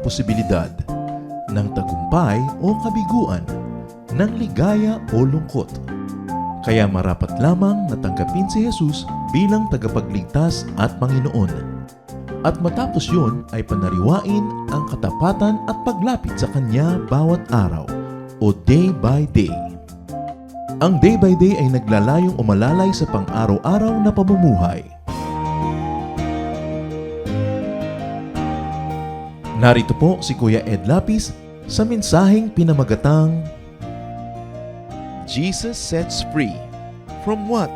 posibilidad ng tagumpay o kabiguan, ng ligaya o lungkot. Kaya marapat lamang na tanggapin si Jesus bilang tagapagligtas at Panginoon. At matapos yun ay panariwain ang katapatan at paglapit sa Kanya bawat araw o day by day. Ang day by day ay naglalayong umalalay sa pang-araw-araw na pamumuhay. Narito po si Kuya Ed Lapis sa mensaheng pinamagatang Jesus Sets Free. From what?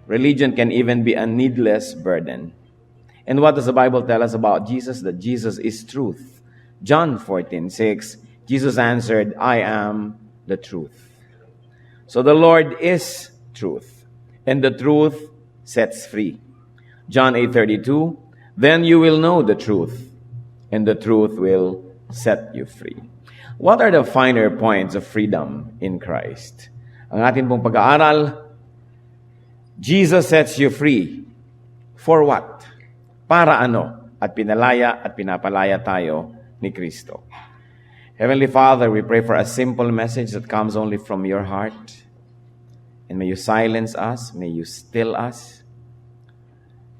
Religion can even be a needless burden. And what does the Bible tell us about Jesus? That Jesus is truth. John 14:6, Jesus answered, I am the truth. So the Lord is truth, and the truth sets free. John 8:32, then you will know the truth, and the truth will set you free. What are the finer points of freedom in Christ? Ang atin pong pag-aaral, Jesus sets you free. For what? Para ano? At pinalaya at pinapalaya tayo ni Kristo. Heavenly Father, we pray for a simple message that comes only from your heart. And may you silence us, may you still us.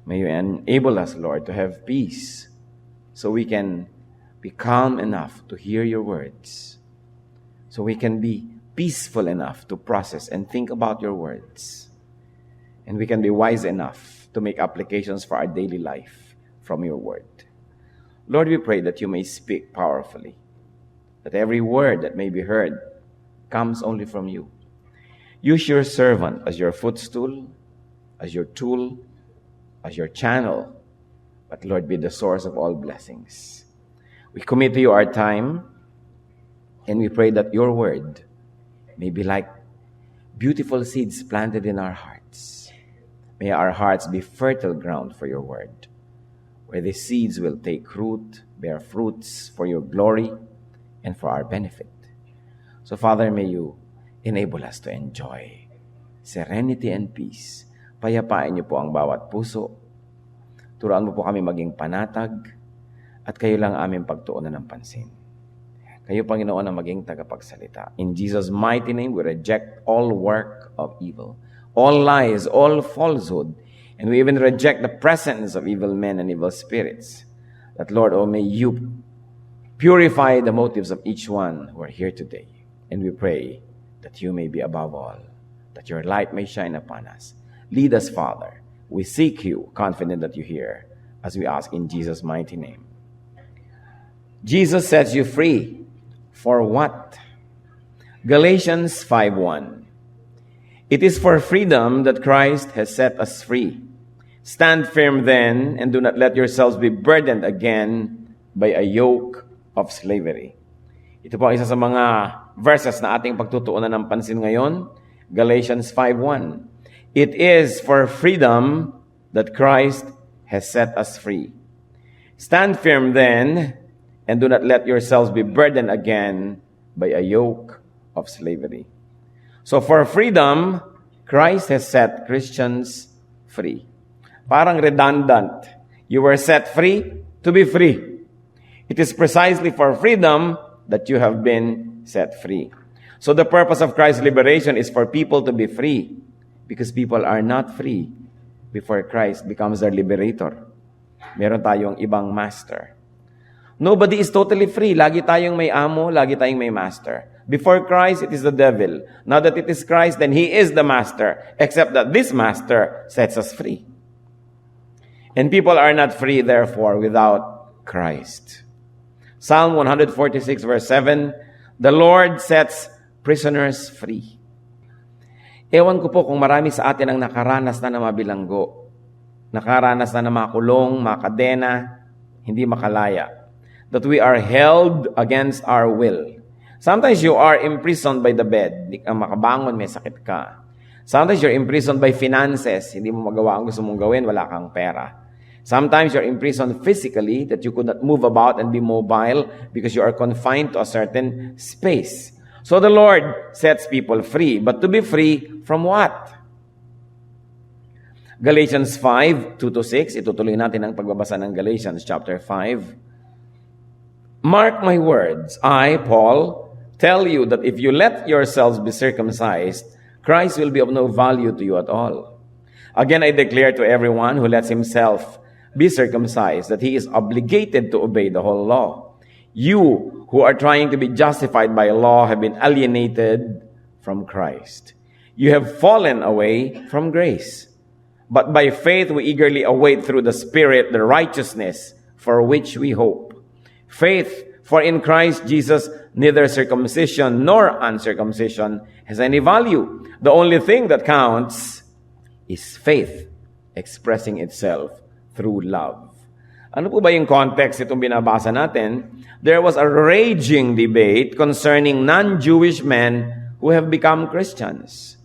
May you enable us, Lord, to have peace so we can be calm enough to hear your words. So we can be peaceful enough to process and think about your words. And we can be wise enough to make applications for our daily life from your word. Lord, we pray that you may speak powerfully, that every word that may be heard comes only from you. Use your servant as your footstool, as your tool, as your channel, but Lord, be the source of all blessings. We commit to you our time, and we pray that your word may be like beautiful seeds planted in our hearts. May our hearts be fertile ground for your word, where the seeds will take root, bear fruits for your glory and for our benefit. So, Father, may you enable us to enjoy serenity and peace. Payapain niyo po ang bawat puso. Turuan mo po kami maging panatag at kayo lang aming pagtuunan ng pansin. Kayo, Panginoon, ang maging tagapagsalita. In Jesus' mighty name, we reject all work of evil, all lies, all falsehood, and we even reject the presence of evil men and evil spirits. That, Lord, may you purify the motives of each one who are here today. And we pray that you may be above all, that your light may shine upon us. Lead us, Father. We seek you, confident that you hear, as we ask in Jesus' mighty name. Jesus sets you free. For what? Galatians 5:1. It is for freedom that Christ has set us free. Stand firm then, and do not let yourselves be burdened again by a yoke of slavery. Ito po ang isa sa mga verses na ating pagtutuunan ng pansin ngayon. Galatians 5:1. It is for freedom that Christ has set us free. Stand firm then, and do not let yourselves be burdened again by a yoke of slavery. So for freedom, Christ has set Christians free. Parang redundant. You were set free to be free. It is precisely for freedom that you have been set free. So the purpose of Christ's liberation is for people to be free, because people are not free before Christ becomes their liberator. Meron tayong ibang master. Nobody is totally free. Lagi tayong may amo, lagi tayong may master. Before Christ, it is the devil. Now that it is Christ, then he is the master, except that this master sets us free. And people are not free, therefore, without Christ. Psalm 146, verse 7, the Lord sets prisoners free. Ewan ko po kung marami sa atin ang nakaranas na mabilanggo. Nakaranas na makulong, makadena, hindi makalaya. That we are held against our will. Sometimes you are imprisoned by the bed. Hindi ka makabangon, may sakit ka. Sometimes you're imprisoned by finances. Hindi mo magawa ang gusto mong gawin, wala kang pera. Sometimes you're imprisoned physically, that you could not move about and be mobile because you are confined to a certain space. So the Lord sets people free. But to be free from what? Galatians 5, 2-6. Itutuloy natin ang pagbabasa ng Galatians chapter 5. Mark my words, I, Paul, tell you that if you let yourselves be circumcised, Christ will be of no value to you at all. Again, I declare to everyone who lets himself be circumcised that he is obligated to obey the whole law. You who are trying to be justified by law have been alienated from Christ. You have fallen away from grace. But by faith we eagerly await through the Spirit the righteousness for which we hope. Faith, for in Christ Jesus neither circumcision nor uncircumcision has any value. The only thing that counts is faith expressing itself through love. Ano po ba yung context itong binabasa natin? There was a raging debate concerning non-Jewish men who have become Christians.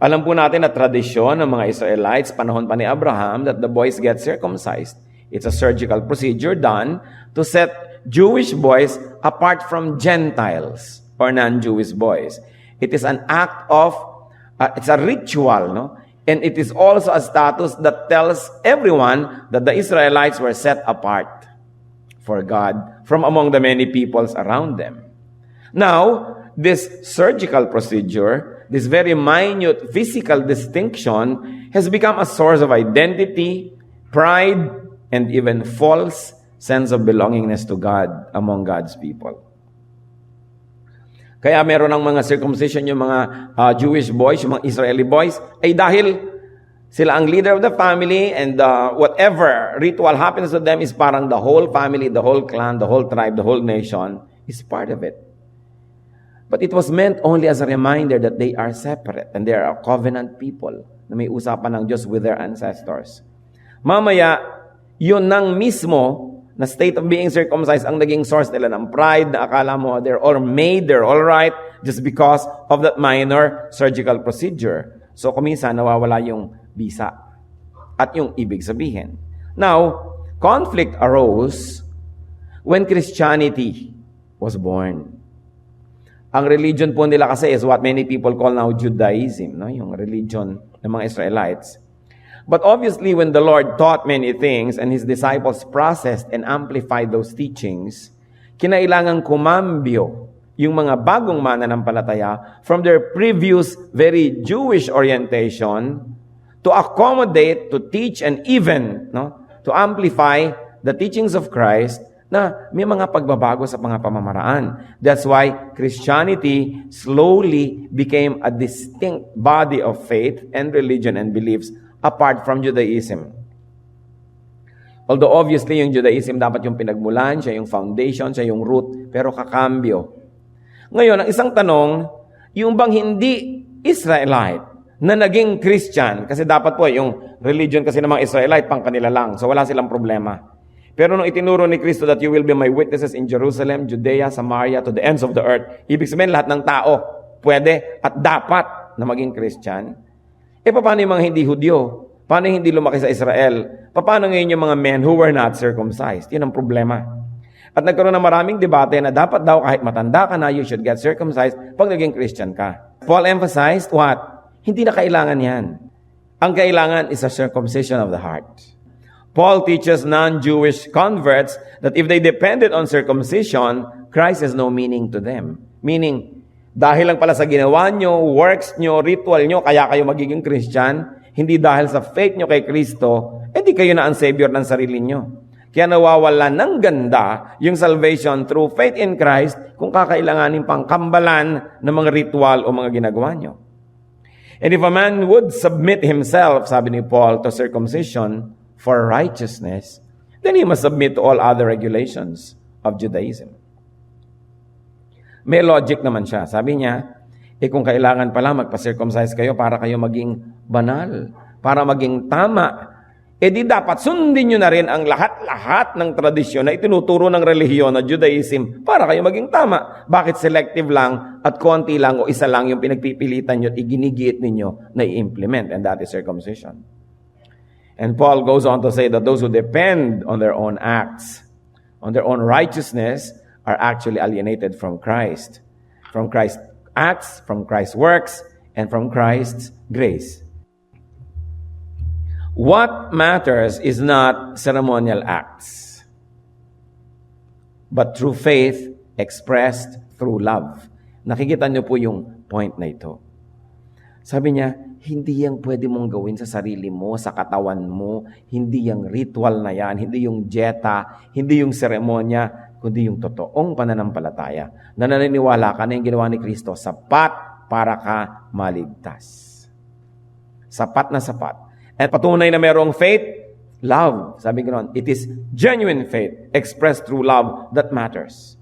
Alam po natin na tradisyon ng mga Israelites, panahon pa ni Abraham, that the boys get circumcised. It's a surgical procedure done to set Jewish boys apart from Gentiles or non-Jewish boys. It is an act of, it's a ritual, no? And it is also a status that tells everyone that the Israelites were set apart for God from among the many peoples around them. Now, this surgical procedure, this very minute physical distinction has become a source of identity, pride, and even false sense of belongingness to God among God's people. Kaya meron ng mga circumcision yung mga Jewish boys, yung mga Israeli boys, ay dahil sila ang leader of the family and whatever ritual happens to them is parang the whole family, the whole clan, the whole tribe, the whole nation is part of it. But it was meant only as a reminder that they are separate and they are a covenant people na may usapan ng Diyos with their ancestors. Mamaya, yun nang mismo na state of being circumcised ang naging source nila ng pride na akala mo they're all made, they're all right just because of that minor surgical procedure. So kuminsan nawawala yung bisa at yung ibig sabihin. Now, conflict arose when Christianity was born. Ang religion po nila kasi is what many people call now Judaism, no? Yung religion ng mga Israelites. But obviously, when the Lord taught many things and His disciples processed and amplified those teachings, kinailangan kumambyo yung mga bagong mananampalataya from their previous very Jewish orientation to accommodate, to teach, and even to amplify the teachings of Christ na may mga pagbabago sa mga pamamaraan. That's why Christianity slowly became a distinct body of faith and religion and beliefs apart from Judaism. Although obviously yung Judaism dapat yung pinagmulan, siya yung foundation, siya yung root, pero kakambyo. Ngayon, ang isang tanong, yung bang hindi Israelite na naging Christian, kasi dapat po yung religion kasi ng mga Israelite pang kanila lang, so wala silang problema. Pero nung itinuro ni Kristo that you will be my witnesses in Jerusalem, Judea, Samaria, to the ends of the earth, ibig sabihin lahat ng tao pwede at dapat na maging Christian. Paano yung mga hindi Hudyo? Paano yung hindi lumaki sa Israel? Paano ngayon yung mga men who were not circumcised? Yun ang problema. At nagkaroon ng maraming debate na dapat daw kahit matanda ka na, you should get circumcised pag naging Christian ka. Paul emphasized what? Hindi na kailangan yan. Ang kailangan is a circumcision of the heart. Paul teaches non-Jewish converts that if they depended on circumcision, Christ has no meaning to them. Meaning, dahil lang pala sa ginawa nyo, works nyo, ritual nyo, kaya kayo magiging Christian, hindi dahil sa faith nyo kay Kristo, di kayo na ang savior ng sarili nyo. Kaya nawawala ng ganda yung salvation through faith in Christ kung kakailanganin pang kambalan ng mga ritual o mga ginagawa nyo. And if a man would submit himself, sabi ni Paul, to circumcision for righteousness, then he must submit to all other regulations of Judaism. May logic naman siya. Sabi niya, kung kailangan pala magpa-circumcise kayo para kayo maging banal, para maging tama, di dapat sundin nyo na rin ang lahat-lahat ng tradisyon na itinuturo ng relihiyon na Judaism para kayo maging tama. Bakit selective lang at konti lang o isa lang yung pinagpipilitan nyo at iginigiit ninyo na i-implement, and that is circumcision. And Paul goes on to say that those who depend on their own acts, on their own righteousness, are actually alienated from Christ. From Christ's acts, from Christ's works, and from Christ's grace. What matters is not ceremonial acts, but true faith expressed through love. Nakikita niyo po yung point na ito. Sabi niya, hindi yang pwede mong gawin sa sarili mo, sa katawan mo, hindi yung ritual na yan, hindi yung dieta, hindi yung seremonya, kundi yung totoong pananampalataya na naniniwala ka na yung ginawa ni Kristo sapat para ka maligtas. Sapat na sapat. At patunay na mayroong faith, love. Sabi ganoon, it is genuine faith expressed through love that matters.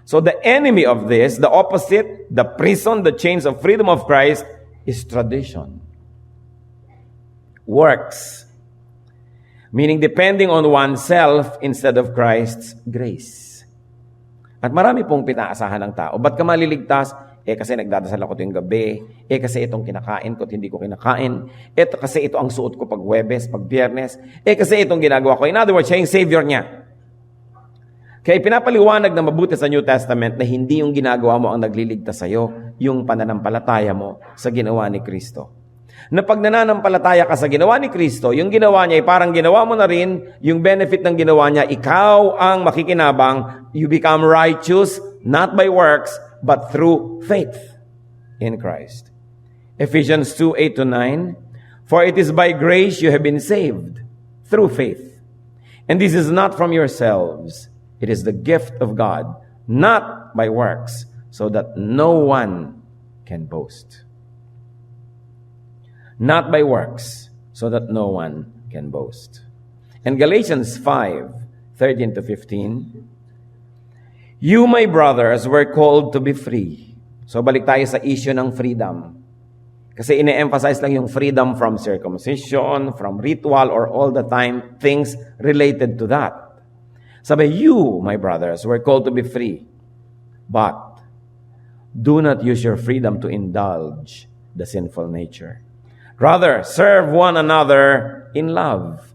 So the enemy of this, the opposite, the prison, the chains of freedom of Christ, is tradition. Works. Meaning depending on oneself instead of Christ's grace. At marami pong pinaasahan ng tao. Ba't ka maliligtas? Kasi nagdadasal ako tuwing gabi. Kasi itong kinakain ko at hindi ko kinakain. Kasi ito ang suot ko pag Huwebes, pag Biyernes. Kasi itong ginagawa ko. In other words, siya yung Savior niya. Kaya pinapaliwanag na mabuti sa New Testament na hindi yung ginagawa mo ang nagliligtas sa'yo, yung pananampalataya mo sa ginawa ni Kristo. Na pag nananampalataya ka sa ginawa ni Kristo, yung ginawa niya ay parang ginawa mo na rin, yung benefit ng ginawa niya, ikaw ang makikinabang, you become righteous, not by works, but through faith in Christ. Ephesians 2:8-9, for it is by grace you have been saved, through faith. And this is not from yourselves, it is the gift of God, not by works, so that no one can boast. Not by works, so that no one can boast. And Galatians 5:13-15, you, my brothers, were called to be free. So balik tayo sa issue ng freedom. Kasi ine-emphasize lang yung freedom from circumcision, from ritual, or all the time things related to that. Sabi, you, my brothers, were called to be free. But do not use your freedom to indulge the sinful nature. Rather, serve one another in love.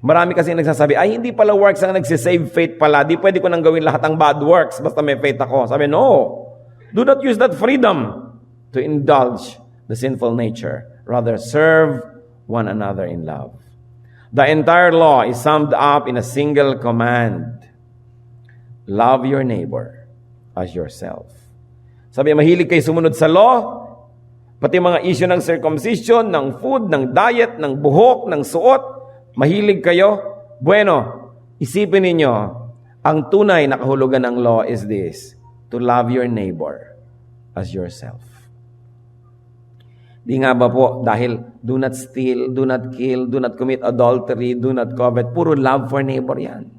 Marami kasi nagsasabi, ay hindi pala works ang nagsisave faith pala. Di pwede ko nang gawin lahat ng bad works basta may faith ako. Sabi, no. Do not use that freedom to indulge the sinful nature. Rather, serve one another in love. The entire law is summed up in a single command. Love your neighbor as yourself. Sabi, mahilig kayo sumunod sa law, pati mga issue ng circumcision, ng food, ng diet, ng buhok, ng suot, mahilig kayo. Bueno, isipin ninyo, ang tunay na kahulugan ng law is this, to love your neighbor as yourself. Di nga ba po, dahil do not steal, do not kill, do not commit adultery, do not covet, puro love for neighbor yan.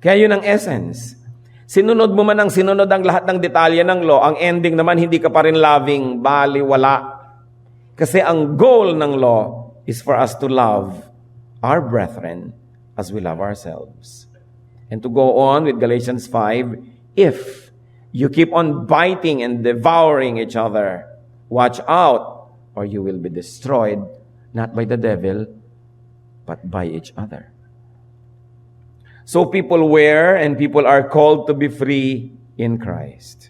Kaya yun ang essence. Sinunod mo man ang sinunod ang lahat ng detalye ng law, ang ending naman hindi ka pa rin loving, bali, wala. Kasi ang goal ng law is for us to love our brethren as we love ourselves. And to go on with Galatians 5, if you keep on biting and devouring each other, watch out, or you will be destroyed, not by the devil, but by each other. So people were and people are called to be free in Christ.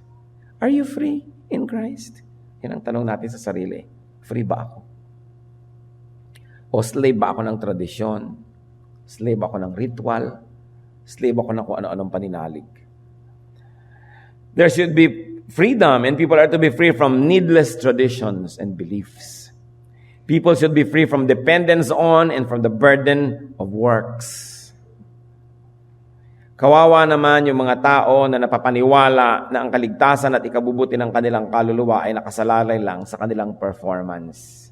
Are you free in Christ? Yan ang tanong natin sa sarili. Free ba ako? O slave ba ako ng tradisyon? Slave ako ng ritual? Slave ako ng kung ano-anong paninalig? There should be freedom and people are to be free from needless traditions and beliefs. People should be free from dependence on and from the burden of works. Kawawa naman yung mga tao na napapaniwala na ang kaligtasan at ikabubuti ng kanilang kaluluwa ay nakasalalay lang sa kanilang performance.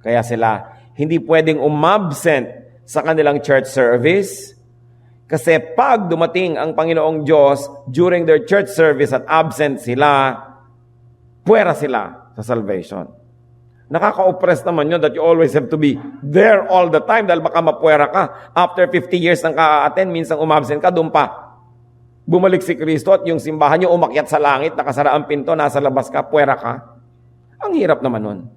Kaya sila hindi pwedeng umabsent sa kanilang church service kasi pag dumating ang Panginoong Diyos during their church service at absent sila, puwera sila sa salvation. Nakaka-oppress naman yun that you always have to be there all the time dahil baka mapuwera ka. After 50 years ng ka-attend, minsan umabsent ka, doon pa. Bumalik si Kristo at yung simbahan nyo umakyat sa langit, nakasara ang pinto, nasa labas ka, puwera ka. Ang hirap naman nun.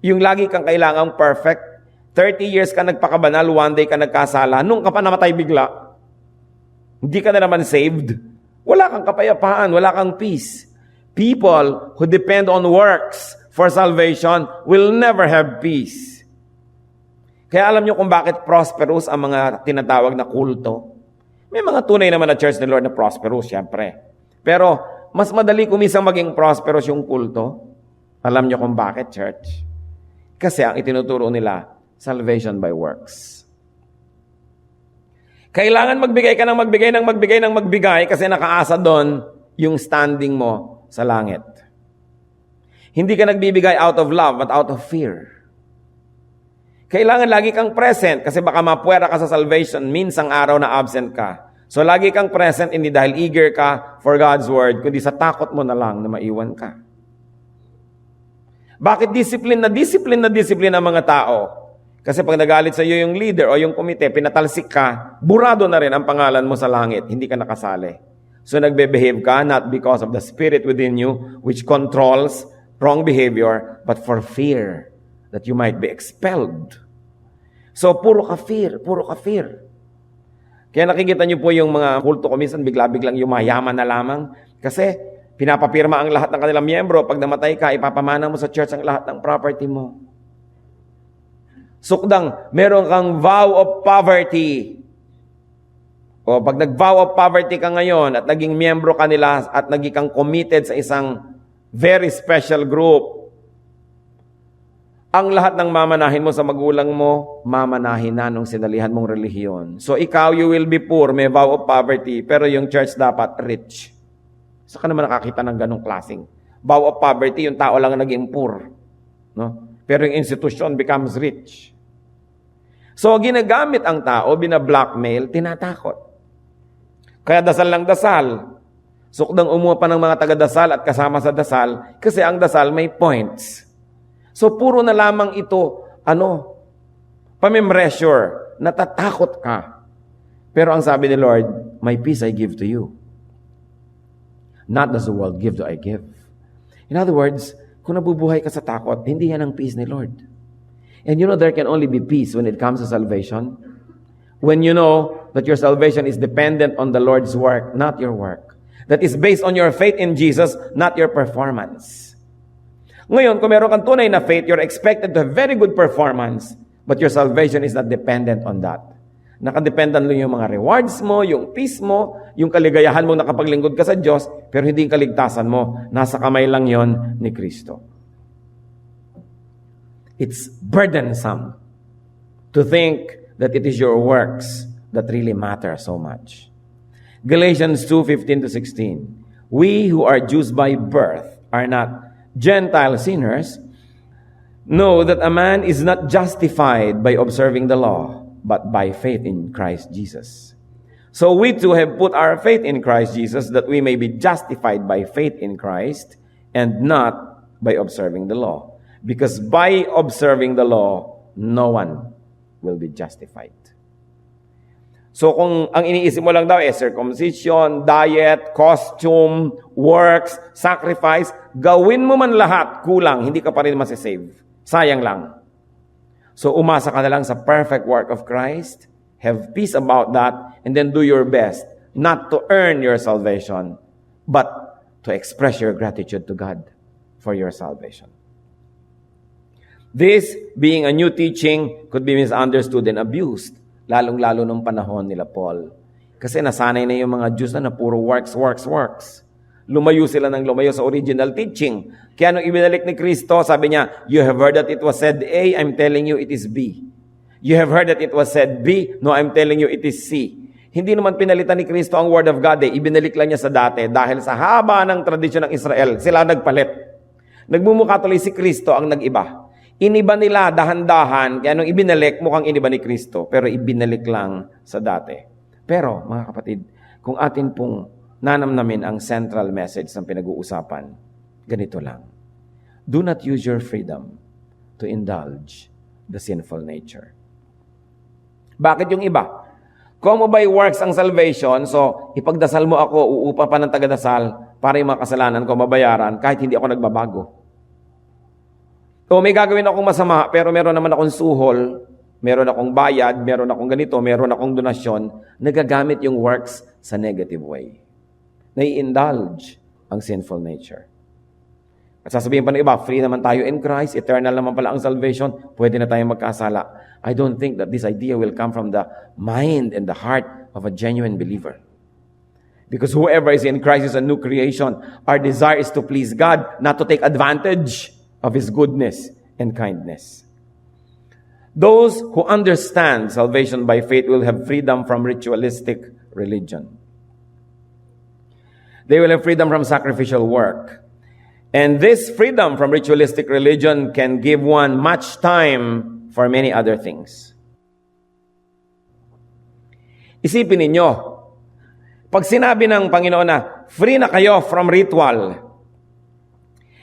Yung lagi kang kailangang perfect, 30 years ka nagpakabanal, one day ka nagkasala, nung ka pa namatay bigla. Hindi ka na naman saved. Wala kang kapayapaan, wala kang peace. People who depend on works for salvation will never have peace. Kaya alam nyo kung bakit prosperous ang mga tinatawag na kulto? May mga tunay naman na church ni Lord na prosperous, syempre. Pero mas madali kumisang maging prosperous yung kulto. Alam nyo kung bakit, church? Kasi ang itinuturo nila, salvation by works. Kailangan magbigay ka ng magbigay ng magbigay ng magbigay kasi nakaasa doon yung standing mo sa langit. Hindi ka nagbibigay out of love but out of fear. Kailangan lagi kang present kasi baka mapuwera ka sa salvation minsang araw na absent ka. So lagi kang present hindi dahil eager ka for God's word kundi sa takot mo na lang na maiwan ka. Bakit discipline ang mga tao? Kasi pag nagalit sa iyo yung leader o yung komite, pinatalsik ka, burado na rin ang pangalan mo sa langit, hindi ka nakasali. So nagbe-behave ka not because of the spirit within you which controls wrong behavior, but for fear that you might be expelled. So puro ka fear. Kaya nakikita niyo po yung mga kulto ko minsan bigla-biglang yumayaman na lamang kasi pinapapirma ang lahat ng kanilang miyembro. Pag namatay ka, ipapamana mo sa church ang lahat ng property mo. Sukdang, meron kang vow of poverty. O pag nag-vow of poverty ka ngayon at naging miyembro ka nila at naging kang committed sa isang very special group, ang lahat ng mamanahin mo sa magulang mo, mamanahin na nung sinalihan mong relihiyon. So ikaw, you will be poor, may vow of poverty, pero yung church dapat rich. Saan ka naman nakakita ng ganong klaseng vow of poverty, yung tao lang naging poor. No? Pero yung institution becomes rich. So, ginagamit ang tao, bina-blackmail, tinatakot. Kaya dasal lang dasal. Sukdang umuha pa ng mga taga-dasal at kasama sa dasal, kasi ang dasal may points. So, puro na lamang ito, pamimressure, natatakot ka. Pero ang sabi ni Lord, my peace I give to you. Not as the world give do I give. In other words, kung nabubuhay ka sa takot, hindi yan ang peace ni Lord. And you know there can only be peace when it comes to salvation. When you know that your salvation is dependent on the Lord's work, not your work. That is based on your faith in Jesus, not your performance. Ngayon, kung meron kang tunay na faith, you're expected to have very good performance, but your salvation is not dependent on that. Nakadependent lang yung mga rewards mo, yung peace mo, yung kaligayahan mo nakapaglingkod ka sa Diyos, pero hindi yung kaligtasan mo. Nasa kamay lang yon ni Kristo. It's burdensome to think that it is your works that really matter so much. Galatians 2:15-16. We who are Jews by birth are not Gentile sinners. Know that a man is not justified by observing the law, but by faith in Christ Jesus. So we too have put our faith in Christ Jesus that we may be justified by faith in Christ and not by observing the law. Because by observing the law, no one will be justified. So kung ang iniisip mo lang daw circumcision, diet, costume, works, sacrifice, gawin mo man lahat, kulang, hindi ka pa rin masisave. Sayang lang. So umasa ka na lang sa perfect work of Christ, have peace about that, and then do your best, not to earn your salvation, but to express your gratitude to God for your salvation. This, being a new teaching, could be misunderstood and abused, lalong-lalo nung panahon nila Paul. Kasi nasanay na yung mga Jews na puro works. Lumayo sila ng lumayo sa original teaching. Kaya nung ibinalik ni Kristo, sabi niya, you have heard that it was said A, I'm telling you it is B. You have heard that it was said B, no, I'm telling you it is C. Hindi naman pinalitan ni Kristo ang Word of God ibinalik lang niya sa dati dahil sa haba ng tradisyon ng Israel, sila nagpalit. Nagmumukha tuloy si Kristo ang nag-iba. Iniba nila dahan-dahan, kaya nung ibinalik, mukhang iniba ni Kristo, pero ibinalik lang sa dati. Pero, mga kapatid, kung atin pong nanamnamin ang central message ng pinag-uusapan, ganito lang. Do not use your freedom to indulge the sinful nature. Bakit yung iba? Kung mo by works ang salvation, so ipagdasal mo ako, uupa pa ng tagadasal para yung mga kasalanan ko mabayaran kahit hindi ako nagbabago. O may gagawin akong masama, pero meron naman akong suhol, meron akong bayad, meron akong ganito, meron akong donasyon, nagagamit yung works sa negative way. Nai-indulge ang sinful nature. At sasabihin pa ng iba, free naman tayo in Christ, eternal naman pala ang salvation, pwede na tayong magkasala. I don't think that this idea will come from the mind and the heart of a genuine believer. Because whoever is in Christ is a new creation. Our desire is to please God, not to take advantage of His goodness and kindness. Those who understand salvation by faith will have freedom from ritualistic religion. They will have freedom from sacrificial work. And this freedom from ritualistic religion can give one much time for many other things. Isipin ninyo, pag sinabi ng Panginoon na, free na kayo from ritual,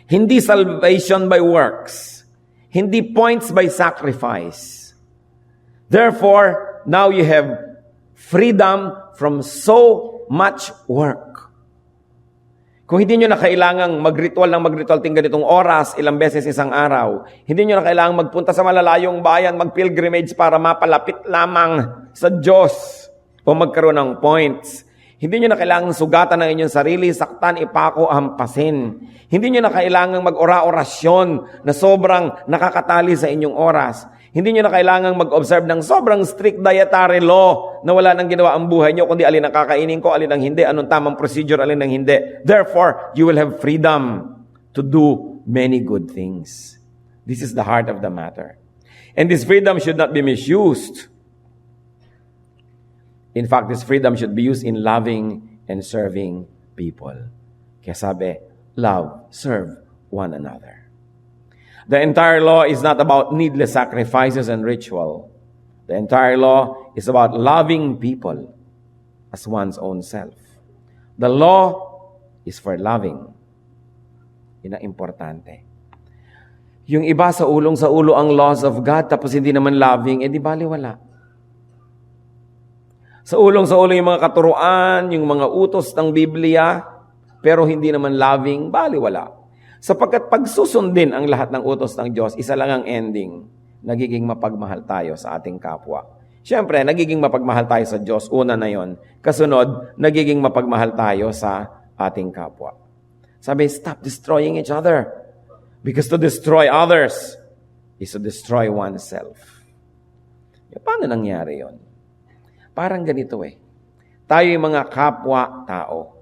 hindi salvation by works, hindi points by sacrifice. Therefore, now you have freedom from so much work. Kung hindi nyo na kailangang mag-ritual ting ganitong oras, ilang beses isang araw, hindi nyo na kailangang magpunta sa malalayong bayan, mag-pilgrimage para mapalapit lamang sa Diyos o magkaroon ng points. Hindi nyo na kailangang sugatan ng inyong sarili, saktan, ipako, hampasin. Hindi nyo na kailangang mag-ora-orasyon na sobrang nakakatali sa inyong oras. Hindi nyo na kailangang mag-observe ng sobrang strict dietary law na wala nang ginawa ang buhay nyo, kundi alin ang kakainin ko, alin ang hindi, anong tamang procedure, alin ang hindi. Therefore, you will have freedom to do many good things. This is the heart of the matter. And this freedom should not be misused. In fact, this freedom should be used in loving and serving people. Kaya sabi, love, serve one another. The entire law is not about needless sacrifices and ritual. The entire law is about loving people as one's own self. The law is for loving. Yun ang importante. Yung iba sa ulo ang laws of God, tapos hindi naman loving, di baliwala. Sa ulo yung mga katuruan, yung mga utos ng Biblia, pero hindi naman loving, baliwala. Sapagkat pag susundin ang lahat ng utos ng Diyos, isa lang ang ending, nagiging mapagmahal tayo sa ating kapwa. Siyempre, nagiging mapagmahal tayo sa Diyos, una na yon. Kasunod, nagiging mapagmahal tayo sa ating kapwa. Sabi, stop destroying each other. Because to destroy others is to destroy oneself. Paano nangyari yon? Parang ganito Tayo yung mga kapwa-tao.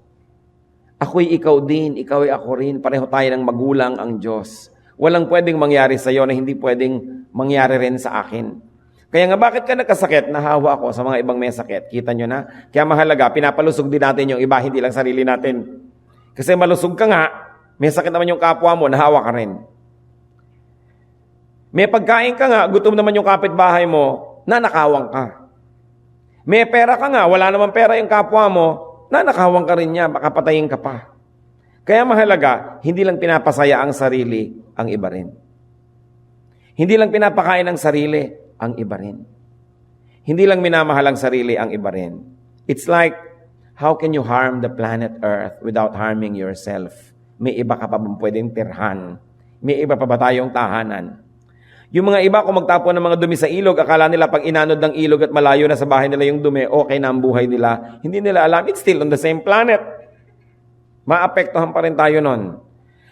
Ako'y ikaw din, ikaw ay ako rin. Pareho tayo ng magulang ang Diyos. Walang pwedeng mangyari sa iyo na hindi pwedeng mangyari rin sa akin. Kaya nga, bakit ka nagkasakit? Nahawa ako sa mga ibang may sakit. Kita nyo na? Kaya mahalaga, pinapalusog din natin yung iba, hindi lang sarili natin. Kasi malusog ka nga, may sakit naman yung kapwa mo, nahawa ka rin. May pagkain ka nga, gutom naman yung kapitbahay mo, nanakawang ka. May pera ka nga, wala naman pera yung kapwa mo, nanakawang ka rin niya, baka patayin ka pa. Kaya mahalaga, hindi lang pinapasaya ang sarili, ang iba rin. Hindi lang pinapakain ang sarili, ang iba rin. Hindi lang minamahal ang sarili, ang iba rin. It's like, how can you harm the planet Earth without harming yourself? May iba ka pa bang pwedeng tirhan? May iba pa ba tayong tahanan? Yung mga iba, kung magtapon ng mga dumi sa ilog, akala nila pag inanod ng ilog at malayo na sa bahay nila yung dumi, okay na ang buhay nila. Hindi nila alam, it's still on the same planet. Maapektuhan pa rin tayo nun.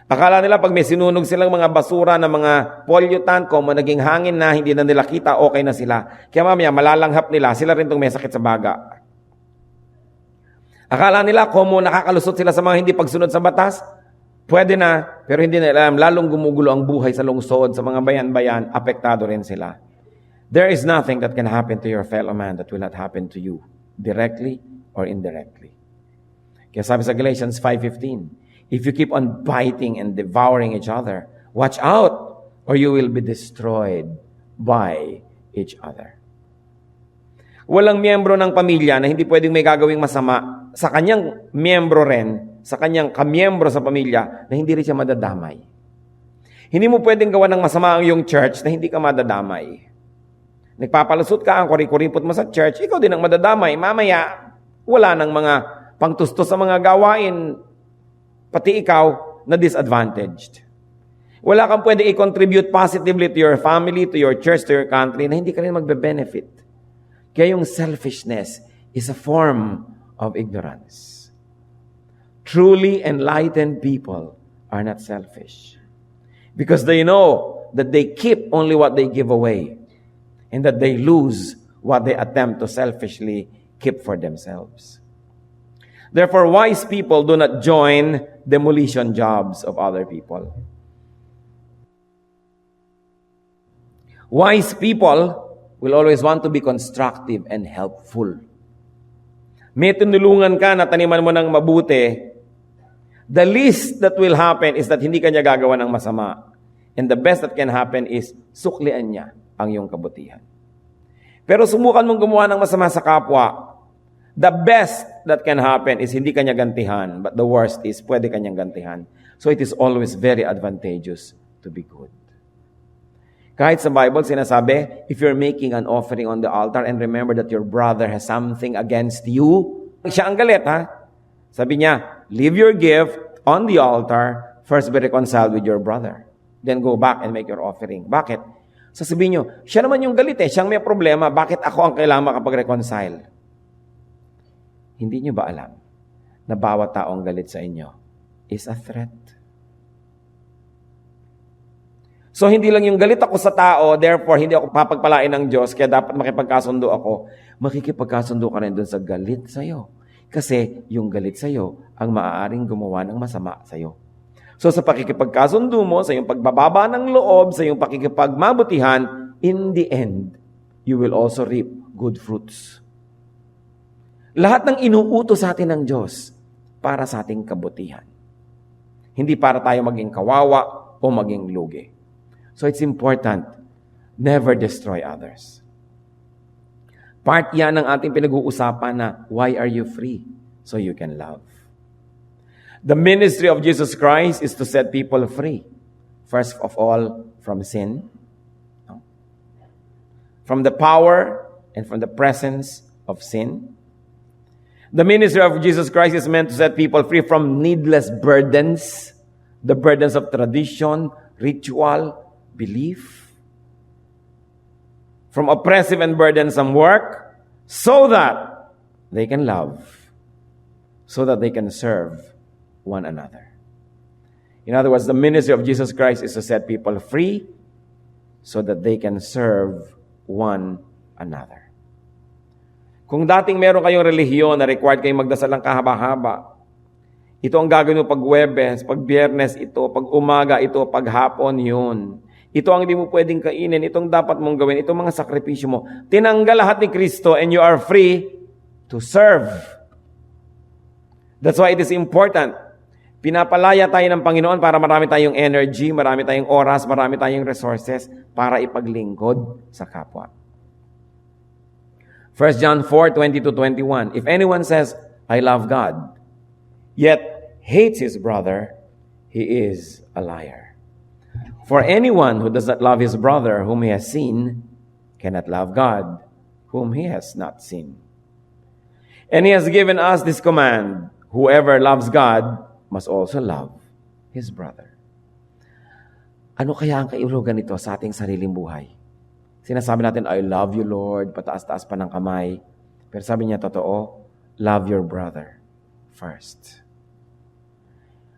Akala nila pag may sinunog silang mga basura na mga pollutant, kung naging hangin na, hindi na nila kita, okay na sila. Kaya mamaya, malalanghap nila, sila rin itong may sakit sa baga. Akala nila kung nakakalusot sila sa mga hindi pagsunod sa batas, pwede na, pero hindi na alam, lalong gumugulo ang buhay sa lungsod, sa mga bayan-bayan, apektado rin sila. There is nothing that can happen to your fellow man that will not happen to you, directly or indirectly. Kaya sabi sa Galatians 5:15, if you keep on biting and devouring each other, watch out, or you will be destroyed by each other. Walang miyembro ng pamilya na hindi pwedeng may gagawing masama sa kanyang miyembro rin, sa kanyang kamiyembro sa pamilya, na hindi rin siya madadamay. Hindi mo pwedeng gawa ng masama ang iyong church na hindi ka madadamay. Nagpapalusot ka, ang kuripot mo sa church, ikaw din ang madadamay. Mamaya, wala ng mga pangtustos sa mga gawain, pati ikaw na disadvantaged. Wala kang pwedeng i-contribute positively to your family, to your church, to your country, na hindi ka rin magbe-benefit. Kaya yung selfishness is a form of ignorance. Truly enlightened people are not selfish. Because they know that they keep only what they give away and that they lose what they attempt to selfishly keep for themselves. Therefore, wise people do not join demolition jobs of other people. Wise people will always want to be constructive and helpful. May tinulungan ka na taniman mo ng mabuti, the least that will happen is that hindi ka niya gagawa ng masama. And the best that can happen is suklian niya ang iyong kabutihan. Pero sumukan mong gumawa ng masama sa kapwa, the best that can happen is hindi ka niya gantihan. But the worst is pwede ka niyang gantihan. So it is always very advantageous to be good. Kahit sa Bible, sinasabi, if you're making an offering on the altar and remember that your brother has something against you, siya ang galit, ha? Sabi niya, leave your gift on the altar, first be reconciled with your brother. Then go back and make your offering. Bakit? Sasabihin niyo, siya naman yung galit siyang may problema, bakit ako ang kailangan makapag-reconcile? Hindi niyo ba alam na bawat taong galit sa inyo is a threat? So, hindi lang yung galit ako sa tao, therefore, hindi ako papagpalain ng Diyos, kaya dapat makipagkasundo ako. Makikipagkasundo ka rin dun sa galit sa'yo. Kasi yung galit sa'yo ang maaaring gumawa ng masama sa'yo. So, sa pakikipagkasundo mo, sa iyong pagbababa ng loob, sa iyong pakikipagmabutihan, in the end, you will also reap good fruits. Lahat ng inuutos sa atin ng Diyos para sa ating kabutihan. Hindi para tayo maging kawawa o maging lugi. So it's important, never destroy others. Part yan ng ating pinag-uusapan na, why are you free? So you can love. The ministry of Jesus Christ is to set people free. First of all, from sin, from the power and from the presence of sin. The ministry of Jesus Christ is meant to set people free from needless burdens, the burdens of tradition, ritual, belief, from oppressive and burdensome work, so that they can love, so that they can serve one another. In other words, the ministry of Jesus Christ is to set people free so that they can serve one another. Kung dating meron kayong relihiyon na required kayong magdasal ng kahaba-haba, ito ang gagawin mo pag Huwebes, pag Biyernes ito, pag umaga ito, pag hapon yun. Ito ang hindi mo pwedeng kainin, itong dapat mong gawin, itong mga sakripisyo mo. Tinanggal lahat ni Kristo and you are free to serve. That's why it is important. Pinapalaya tayo ng Panginoon para marami tayong energy, marami tayong oras, marami tayong resources para ipaglingkod sa kapwa. 1 John 4:20-21. If anyone says, I love God, yet hates his brother, he is a liar. For anyone who does not love his brother whom he has seen cannot love God whom he has not seen. And he has given us this command, whoever loves God must also love his brother. Ano kaya ang kaulugan nito sa ating sariling buhay? Sinasabi natin, I love you, Lord, pataas-taas pa ng kamay. Pero sabi niya, totoo, love your brother first.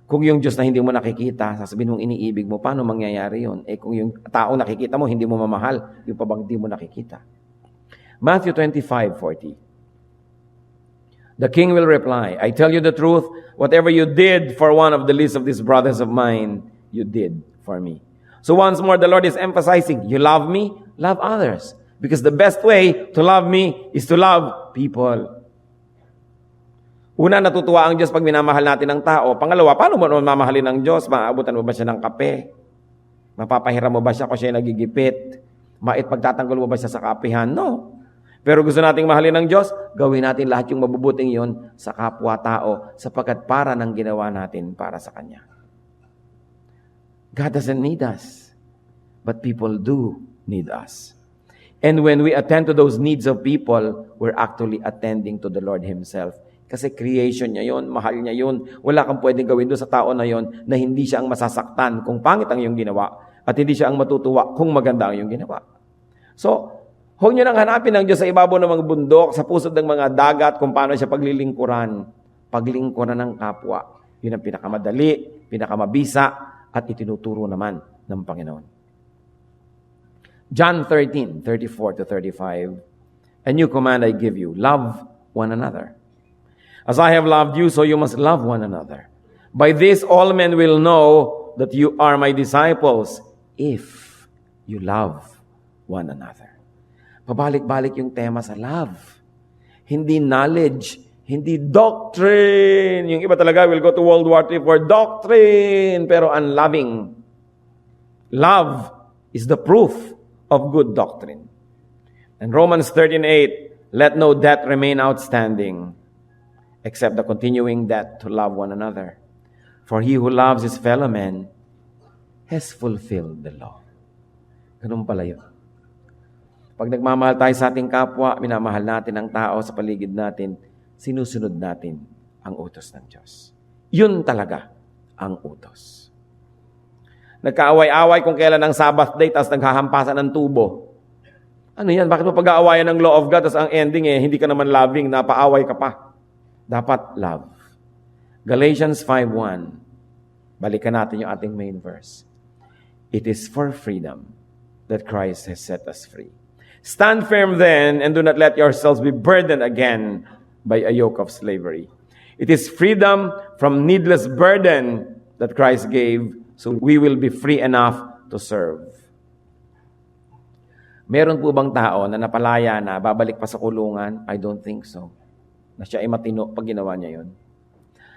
Kung yung Diyos na hindi mo nakikita, sasabihin mong iniibig mo, paano mangyayari yun? Kung yung tao nakikita mo, hindi mo mamahal, yung pabang di mo nakikita. Matthew 25:40. The king will reply, I tell you the truth, whatever you did for one of the least of these brothers of mine, you did for me. So once more, the Lord is emphasizing, you love me, love others. Because the best way to love me is to love people. Una, natutuwa ang Diyos pag minamahal natin ng tao. Pangalawa, paano mo naman mamahalin ng Diyos? Maaabutan mo ba siya ng kape? Mapapahiram mo ba siya kung siya nagigipit? Pagtatanggol mo ba siya sa kapihan? No. Pero gusto nating mahalin ng Diyos, gawin natin lahat yung mabubuting yon sa kapwa-tao sapagkat para ng ginawa natin para sa Kanya. God doesn't need us, but people do need us. And when we attend to those needs of people, we're actually attending to the Lord Himself. Kasi creation niya yun, mahal niya yun. Wala kang pwedeng gawin doon sa tao na yun na hindi siya ang masasaktan kung pangit ang iyong ginawa at hindi siya ang matutuwa kung maganda ang iyong ginawa. So, huwag niyo nang hanapin ng Diyos sa ibabaw ng mga bundok, sa pusod ng mga dagat, kung paano siya paglilingkuran. Paglingkuran ng kapwa. Yun ang pinakamadali, pinakamabisa, at itinuturo naman ng Panginoon. John 13:34-35, "A new command I give you, love one another. As I have loved you, so you must love one another. By this all men will know that you are my disciples, if you love one another." Pabalik-balik yung tema sa love. Hindi knowledge, hindi doctrine. Yung iba talaga will go to World War III for doctrine, pero unloving. Love is the proof of good doctrine. And Romans 13:8, "Let no debt remain outstanding, except the continuing debt to love one another. For he who loves his fellow man has fulfilled the law." Ganun pala yun. Pag nagmamahal tayo sa ating kapwa, minamahal natin ang tao sa paligid natin, sinusunod natin ang utos ng Diyos. Yun talaga ang utos. Nagkaaway-away kung kailan ang Sabbath day, tapos naghahampasan ng tubo. Ano yan? Bakit mo pag-aawayan ng law of God, tapos ang ending hindi ka naman loving, napaaway ka pa? Dapat love. Galatians 5:1. Balikan natin yung ating main verse. "It is for freedom that Christ has set us free. Stand firm then, and do not let yourselves be burdened again by a yoke of slavery." It is freedom from needless burden that Christ gave, so we will be free enough to serve. Meron po bang tao na napalaya na babalik pa sa kulungan? I don't think so. Na siya ay matino pag ginawa niya yun.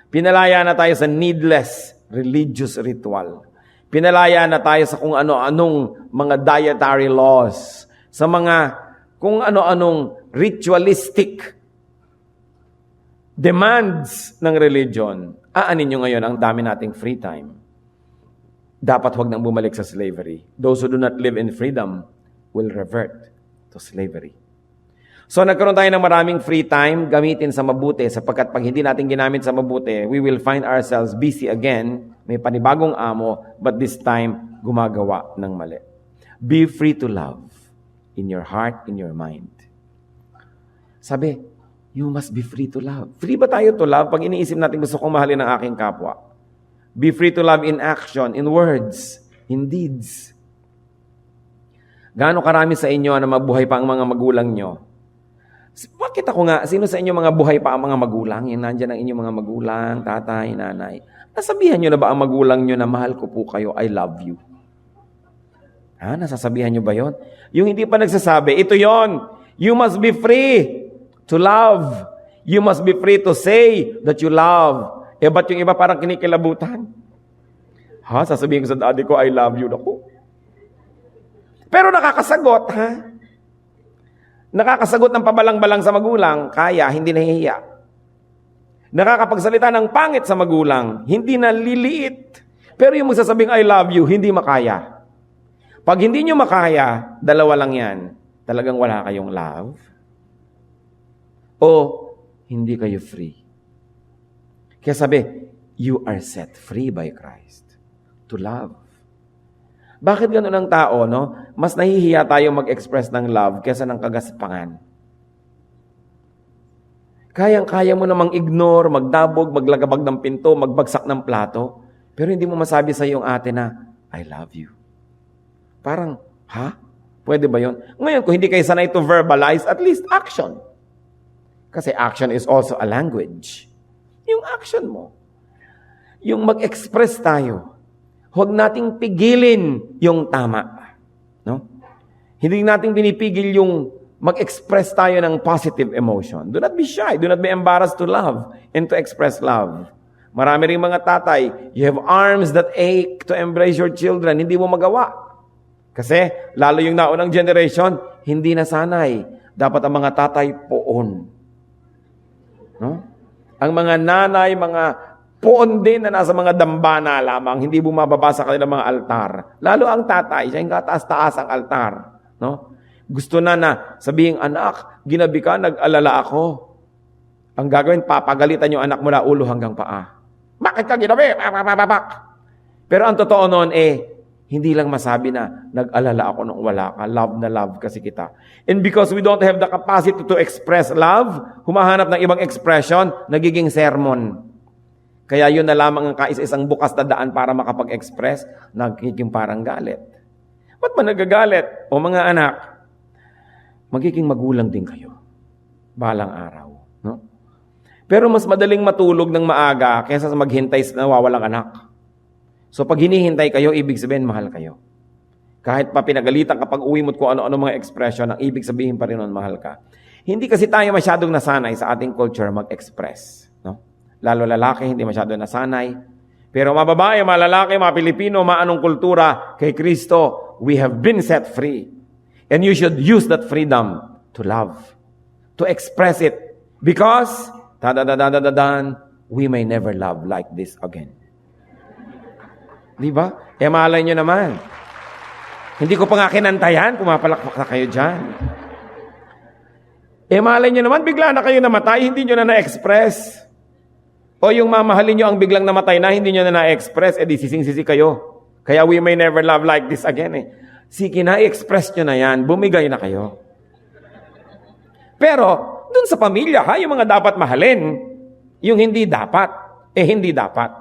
Pinalaya na tayo sa needless religious ritual. Pinalaya na tayo sa kung ano-anong mga dietary laws, sa mga kung ano-anong ritualistic demands ng religion. Aanin nyo ngayon ang dami nating free time. Dapat huwag nang bumalik sa slavery. Those who do not live in freedom will revert to slavery. So nagkaroon tayo ng maraming free time, gamitin sa mabuti, sapagkat pag hindi natin ginamit sa mabuti, we will find ourselves busy again, may panibagong amo, but this time, gumagawa ng mali. Be free to love in your heart, in your mind. Sabi, you must be free to love. Free ba tayo to love? Pag iniisip natin gusto kong mahalin ang aking kapwa. Be free to love in action, in words, in deeds. Gaano karami sa inyo na mabuhay pa ang mga magulang nyo? Bakit ako nga, sino sa inyo mga buhay pa ang mga magulang? Yan, nandyan ang inyong mga magulang, tatay, nanay. Nasabihan nyo na ba ang magulang nyo na mahal ko po kayo, I love you? Nasasabihan nyo ba yon? Yung hindi pa nagsasabi, ito yon. You must be free to love. You must be free to say that you love. Ba't yung iba parang kinikilabutan? Sasabihin ko sa daddy ko, I love you. Naku. Pero nakakasagot, Nakakasagot ng pabalang-balang sa magulang, kaya, hindi nahihiya. Nakakapagsalita ng pangit sa magulang, hindi naliliit. Pero yung magsasabing I love you, hindi makaya. Pag hindi nyo makaya, dalawa lang yan. Talagang wala kayong love o hindi kayo free. Kaya sabi, you are set free by Christ to love. Bakit gano'n ang tao, no? Mas nahihiya tayo mag-express ng love kaysa ng kagaspangan. Kayang-kaya mo namang ignore, magdabog, maglagabag ng pinto, magbagsak ng plato, pero hindi mo masabi sa iyong ate na, I love you. Parang, Pwede ba yun? Ngayon, kung hindi kayo sanay to verbalize, at least action. Kasi action is also a language. Yung action mo. Yung mag-express tayo. Huwag nating pigilin yung tama. No? Hindi nating pinipigil yung mag-express tayo ng positive emotion. Do not be shy. Do not be embarrassed to love and to express love. Marami rin mga tatay, you have arms that ache to embrace your children. Hindi mo magawa. Kasi, lalo yung naunang generation, hindi nasanay. Dapat ang mga tatay poon. No? Ang mga nanay, mga poon din na nasa mga dambana lamang, hindi bumababa sa kanilang mga altar. Lalo ang tatay, siya yung kataas-taas ang altar. No? Gusto na sabihin, anak, ginabi ka, nag-alala ako. Ang gagawin, papagalitan yung anak mo na ulo hanggang paa. Bakit ka ginabi? Pero ang totoo noon hindi lang masabi na nag-alala ako nung wala ka. Love na love kasi kita. And because we don't have the capacity to express love, humahanap ng ibang expression, nagiging sermon. Kaya yun na lamang ang kaisa-isang bukas na daan para makapag-express, nagiging parang galit. Ba't ba nagagalit? O mga anak, magiging magulang din kayo. Balang araw. No? Pero mas madaling matulog ng maaga kaysa sa maghintay sa nawawalang anak. So pag hinihintay kayo, ibig sabihin mahal kayo. Kahit pa pinagalitan kapag uwi mo't kung ano-ano mga expression, ang ibig sabihin pa rin nun mahal ka. Hindi kasi tayo masyadong nasanay sa ating culture mag-express. No? Lalo lalaki, hindi masyadong nasanay. Pero mga babae, mga lalaki, mga Pilipino, maanong kultura, kay Kristo, we have been set free. And you should use that freedom to love. To express it. Because, we may never love like this again. Di ba? E malay nyo naman. Hindi ko pa nga kinantayan, pumapalakpak na kayo dyan. E malay nyo naman, bigla na kayo namatay, hindi nyo na na-express. O yung mamahalin nyo ang biglang namatay na, hindi nyo na na-express, di sising-sisi kayo. Kaya we may never love like this again eh. Sige na, i-express nyo na yan, bumigay na kayo. Pero, dun sa pamilya ha, yung mga dapat mahalin, yung hindi dapat, hindi dapat.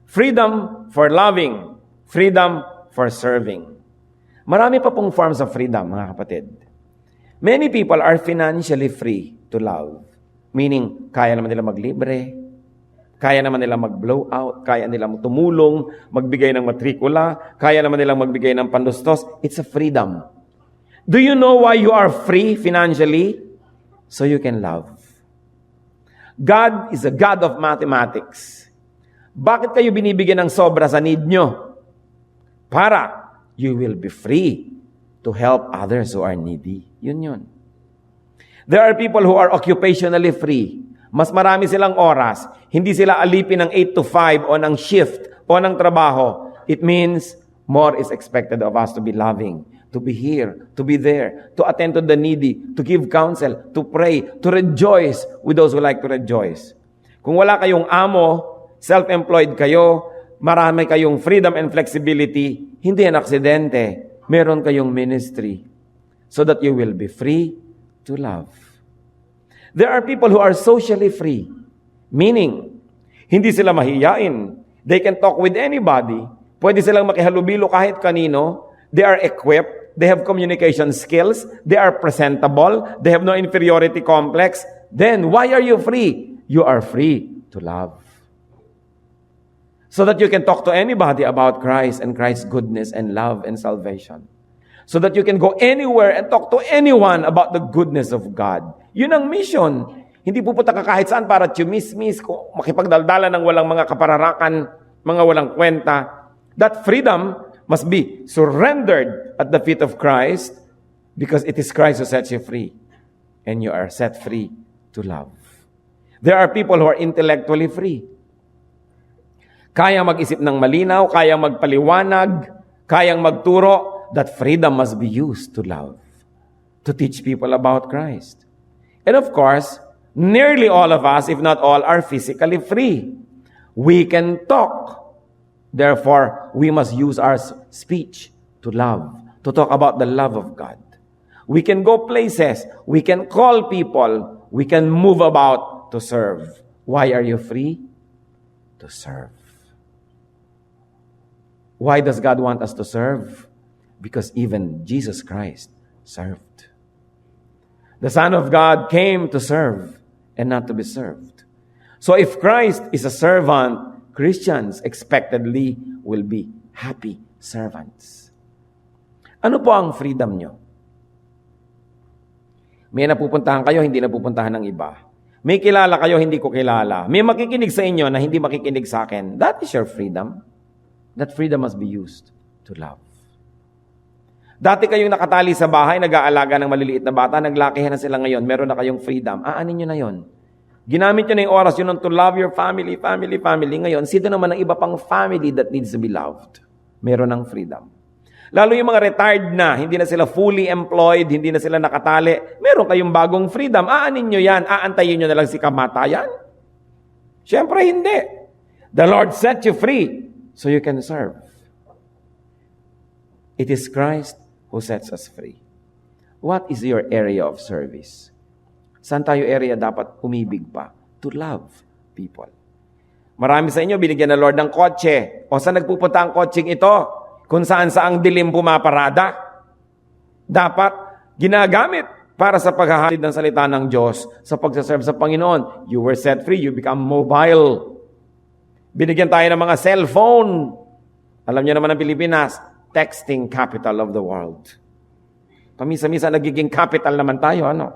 Freedom for loving, freedom for serving. Marami pa pong forms of freedom, mga kapatid. Many people are financially free to love. Meaning, kaya naman nila maglibre, kaya naman nila mag-blow out, kaya nila tumulong, magbigay ng matrikula, kaya naman nila magbigay ng pandustos. It's a freedom. Do you know why you are free financially? So you can love. God is a God of mathematics. Bakit kayo binibigyan ng sobra sa need nyo? Para you will be free to help others who are needy. Yun. There are people who are occupationally free. Mas marami silang oras. Hindi sila alipin ng 8 to 5 o ng shift o ng trabaho. It means more is expected of us to be loving, to be here, to be there, to attend to the needy, to give counsel, to pray, to rejoice with those who like to rejoice. Kung wala kayong amo, self-employed kayo, marami kayong freedom and flexibility, hindi yan aksidente. Meron kayong ministry so that you will be free to love. There are people who are socially free, meaning, hindi sila mahiyain. They can talk with anybody. Pwede silang makihalubilo kahit kanino. They are equipped. They have communication skills. They are presentable. They have no inferiority complex. Then, why are you free? You are free to love. So that you can talk to anybody about Christ and Christ's goodness and love and salvation. So that you can go anywhere and talk to anyone about the goodness of God. Yun ang mission. Hindi pupunta ka kahit saan para chumismis, makipagdaldala ng walang mga kapararakan, mga walang kwenta. That freedom must be surrendered at the feet of Christ because it is Christ who sets you free. And you are set free to love. There are people who are intellectually free. Kayang mag-isip ng malinaw, kayang magpaliwanag, kayang magturo. That freedom must be used to love, to teach people about Christ. And of course, nearly all of us, if not all, are physically free. We can talk. Therefore, we must use our speech to love, to talk about the love of God. We can go places. We can call people. We can move about to serve. Why are you free? To serve. Why does God want us to serve? Because even Jesus Christ served. The Son of God came to serve and not to be served. So if Christ is a servant, Christians expectedly will be happy servants. Ano po ang freedom nyo? May napupuntahan kayo, hindi napupuntahan ng iba. May kilala kayo, hindi ko kilala. May makikinig sa inyo na hindi makikinig sa akin. That is your freedom. That freedom must be used to love. Dati kayong nakatali sa bahay, nag-aalaga ng maliliit na bata, naglakihan na sila ngayon, meron na kayong freedom. Aanin nyo na yon. Ginamit nyo na yung oras yun to love your family. Ngayon, sino naman ang iba pang family that needs to be loved? Meron ng freedom. Lalo yung mga retired na, hindi na sila fully employed, hindi na sila nakatali, meron kayong bagong freedom. Aanin nyo yan, aantayin nyo na lang si kamatayan? Siyempre hindi. The Lord set you free so you can serve. It is Christ who sets us free. What is your area of service? Saan tayo area dapat umibig pa? To love people. Marami sa inyo, binigyan ng Lord ng kotse. O saan nagpupunta ang kotseng ito? Kung saan saang dilim pumaparada. Dapat ginagamit para sa paghahalid ng salita ng Diyos sa pagsaserve sa Panginoon. You were set free, you become mobile. Binigyan tayo ng mga cellphone. Alam niyo naman ang Pilipinas, texting capital of the world. Pamisa-misa nagiging capital naman tayo, ano?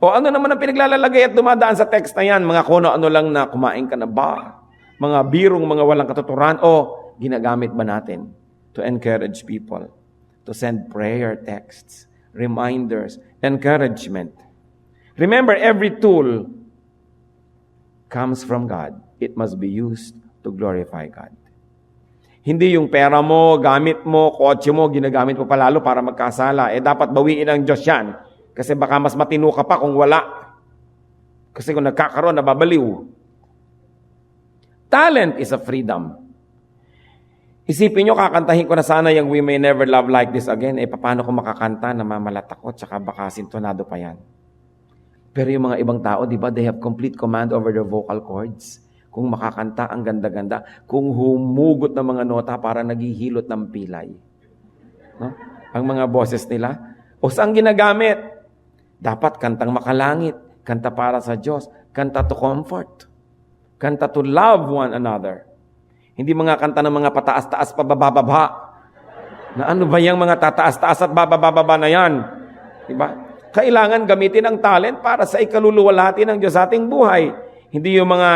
O ano naman ang pinaglalalagay at dumadaan sa text na yan? Mga kuno-ano lang na kumain ka na ba? Mga birong, mga walang katuturan? O ginagamit ba natin to encourage people? To send prayer texts, reminders, encouragement. Remember, every tool comes from God. It must be used to glorify God. Hindi yung pera mo, gamit mo, kotse mo, ginagamit mo palalo para magkasala. Dapat bawiin ng Diyos yan. Kasi baka mas matino ka pa kung wala. Kasi kung nagkakaroon, nababaliw. Talent is a freedom. Isipin nyo, kakantahin ko na sana yung We May Never Love Like This Again. Paano ko makakanta na mamalat ako, tsaka baka sintonado pa yan. Pero yung mga ibang tao, di ba, they have complete command over their vocal cords. Kung makakanta, ang ganda-ganda. Kung humugot ng mga nota, para naghihilot ng pilay. No? Ang mga boses nila. O saan ginagamit? Dapat kantang makalangit. Kanta para sa Diyos. Kanta to comfort. Kanta to love one another. Hindi mga kanta ng mga pataas-taas, pababa-baba. Na ano ba yung mga tataas-taas at bababa-baba na yan? Diba? Kailangan gamitin ang talent para sa ikaluluwalhati ng Diyos sa ating buhay. Hindi yung mga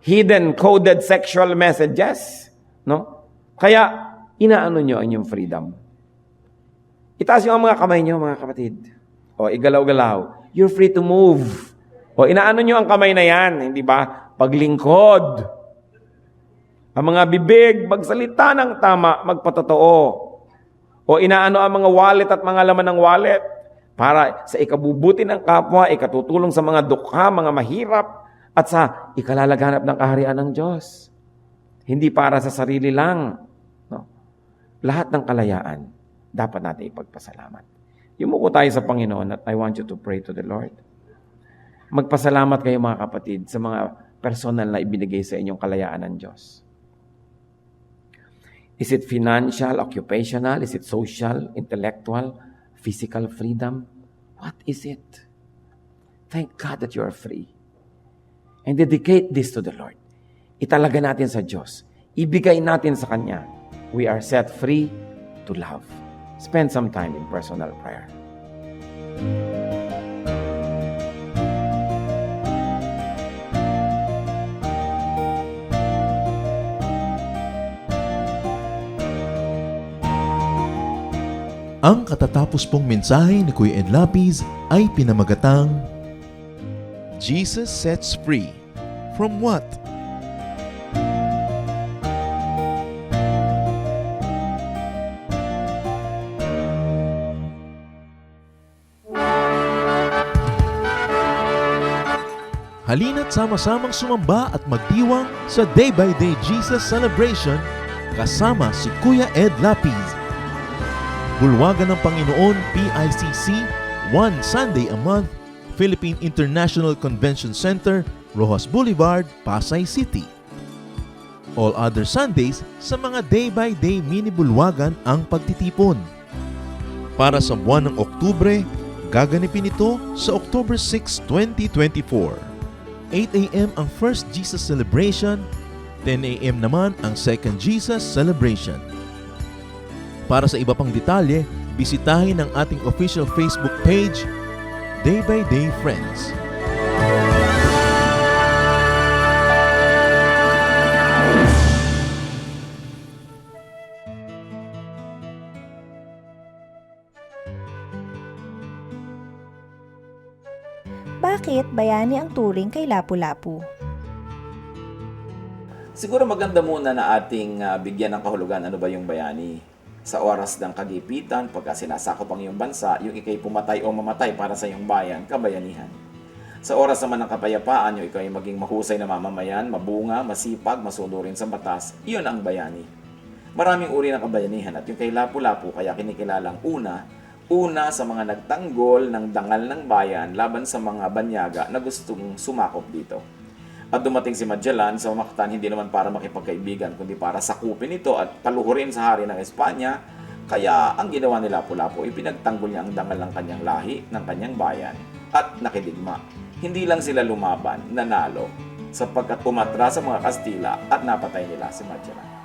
hidden, coded sexual messages. No? Kaya, inaano nyo ang inyong freedom. Itaas nyo ang mga kamay nyo, mga kapatid. O, igalaw-galaw. You're free to move. O, inaano nyo ang kamay na yan, hindi ba? Paglingkod. Ang mga bibig, magsalita ng tama, magpatotoo. O, inaano ang mga wallet at mga laman ng wallet para sa ikabubuti ng kapwa, ikatutulong sa mga dukha, mga mahirap, at sa ikalalaganap ng kaharian ng Diyos. Hindi para sa sarili lang. No? Lahat ng kalayaan, dapat natin ipagpasalamat. Yumuko tayo sa Panginoon at I want you to pray to the Lord. Magpasalamat kayo mga kapatid sa mga personal na ibinigay sa inyong kalayaan ng Diyos. Is it financial, occupational? Is it social, intellectual, physical freedom? What is it? Thank God that you are free. And dedicate this to the Lord. Italaga natin sa Diyos. Ibigay natin sa Kanya. We are set free to love. Spend some time in personal prayer. Ang katatapos pong mensahe ni Kuya Ed Lapiz ay pinamagatang Jesus sets free. From what? Halina't sama-samang sumamba at magdiwang sa Day by Day Jesus Celebration kasama si Kuya Ed Lapiz. Bulwagan ng Panginoon PICC, one Sunday a month, Philippine International Convention Center, Rojas Boulevard, Pasay City. All other Sundays sa mga day-by-day mini-bulwagan ang pagtitipon. Para sa buwan ng Oktubre, gaganipin ito sa October 6, 2024. 8 a.m. ang First Jesus Celebration, 10 a.m. naman ang Second Jesus Celebration. Para sa iba pang detalye, bisitahin ang ating official Facebook page, Day by Day Friends. Bakit bayani ang turing kay Lapu-Lapu? Siguro maganda muna na ating bigyan ng kahulugan ano ba yung bayani. Sa oras ng kagipitan, pagka sinasakop ang iyong bansa, yung ikay pumatay o mamatay para sa iyong bayan, kabayanihan. Sa oras naman ng kapayapaan, yung ikay maging mahusay na mamamayan, mabunga, masipag, masunurin sa batas, iyon ang bayani. Maraming uri ng kabayanihan at yung kay Lapu-Lapu kaya kinikilalang una sa mga nagtanggol ng dangal ng bayan laban sa mga banyaga na gustong sumakop dito. At dumating si Magellan sa Mactan hindi naman para makipagkaibigan, kundi para sakupin ito at paluhurin sa hari ng Espanya. Kaya ang ginawa ni Lapu-Lapu, ipinagtanggol niya ang dangal ng kanyang lahi, ng kanyang bayan, at nakidigma. Hindi lang sila lumaban, nanalo, sapagkat umatras sa mga Kastila at napatay nila si Magellan.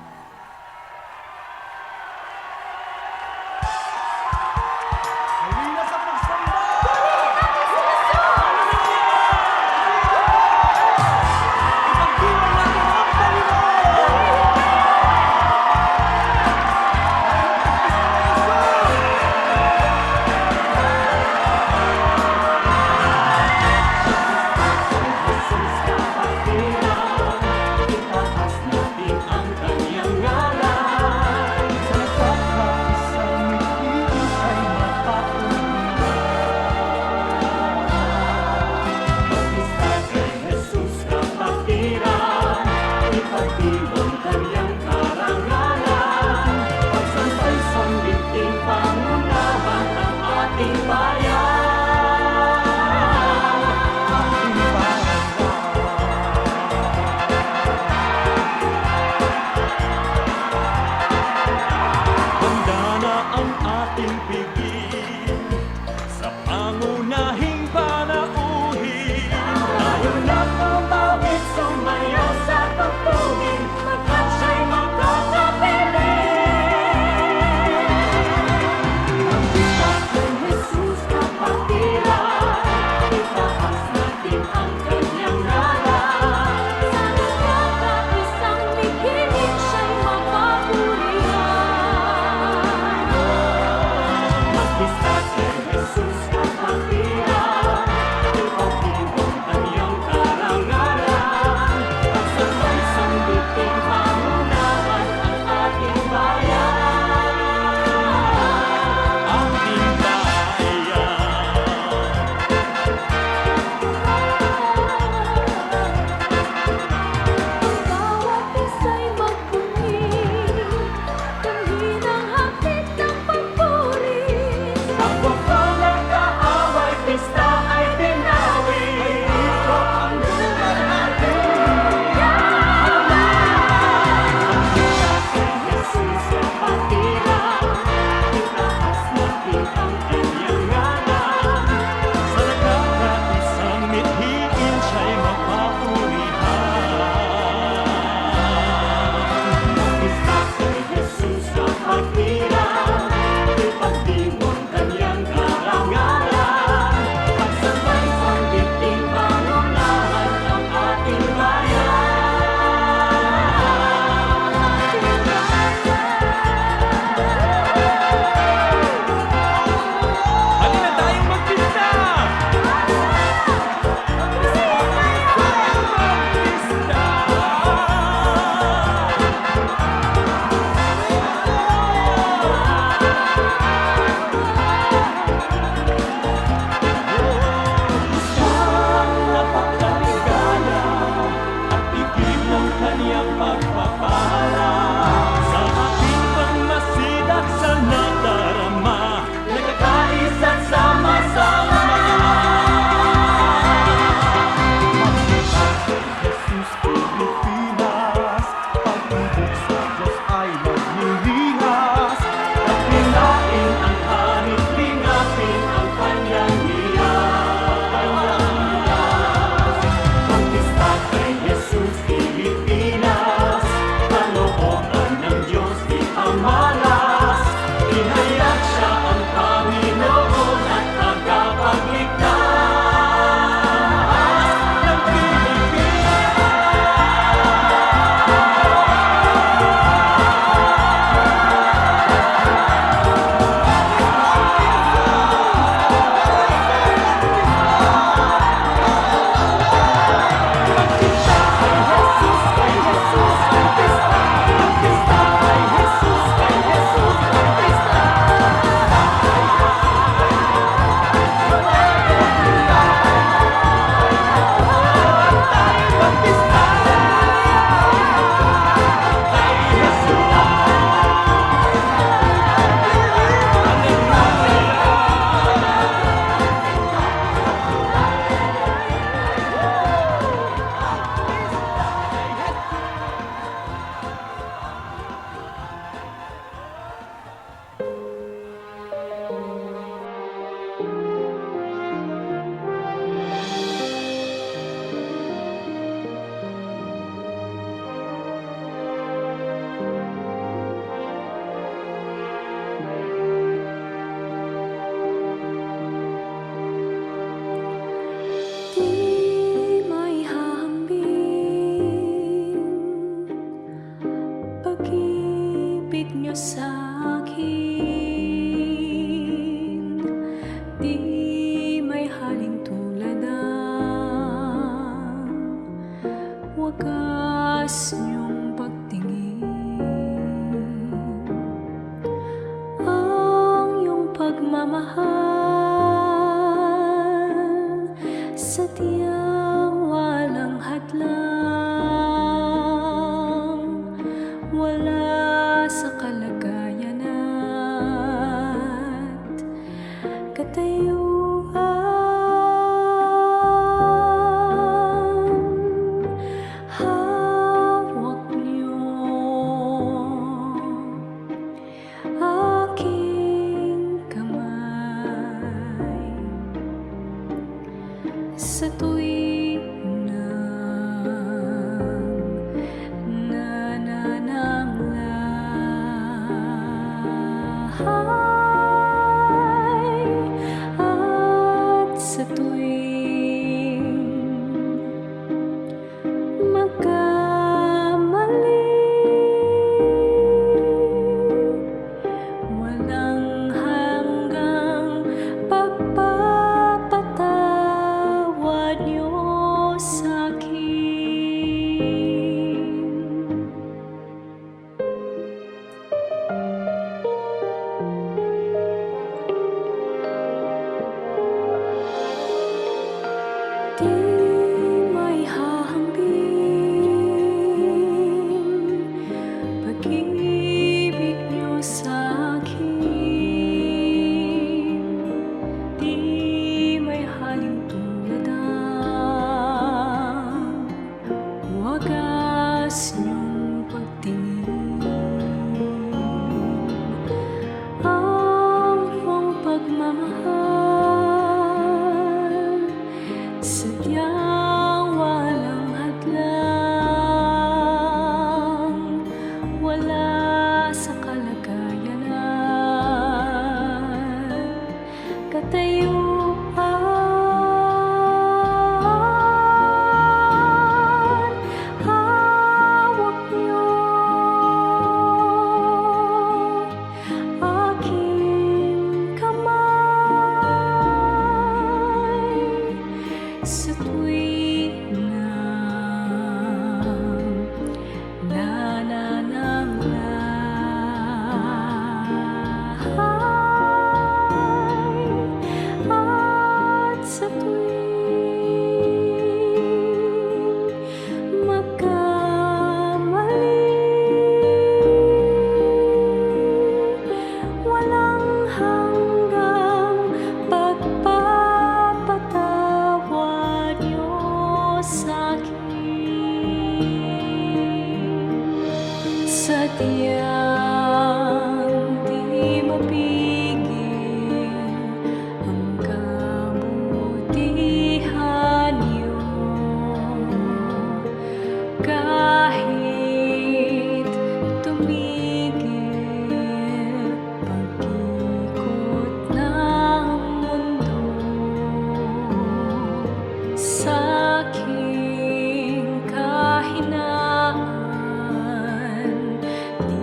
Wagas niyong pagtingin, ang iyong pagmamahal, sadyang walang hadlang, wala sa kalagayan at katayuan. Hawak niyo aking kamay sa tuwing nanananglahay at sa tuwing magkamali, walang hanggang pagpapatawad niyo sa'kin. Di may hahambing pag-ibig niyo sa'kin, di may halin tulad ang wagas niyong pagtingin, ang iyong pagmamahal, sadyang walang hadlang, wala sa kalagayan at katayuan. Hawak niyo aking kamay sa tuwing nanananglahay at sa tuwing magkamali, walang hanggang pagpapatawad niyo sa'kin. Sadyang di mapigil ang kabutihan niyo, kahit tumigil pag-ikot ng mundo. Sa'king kahinaan, di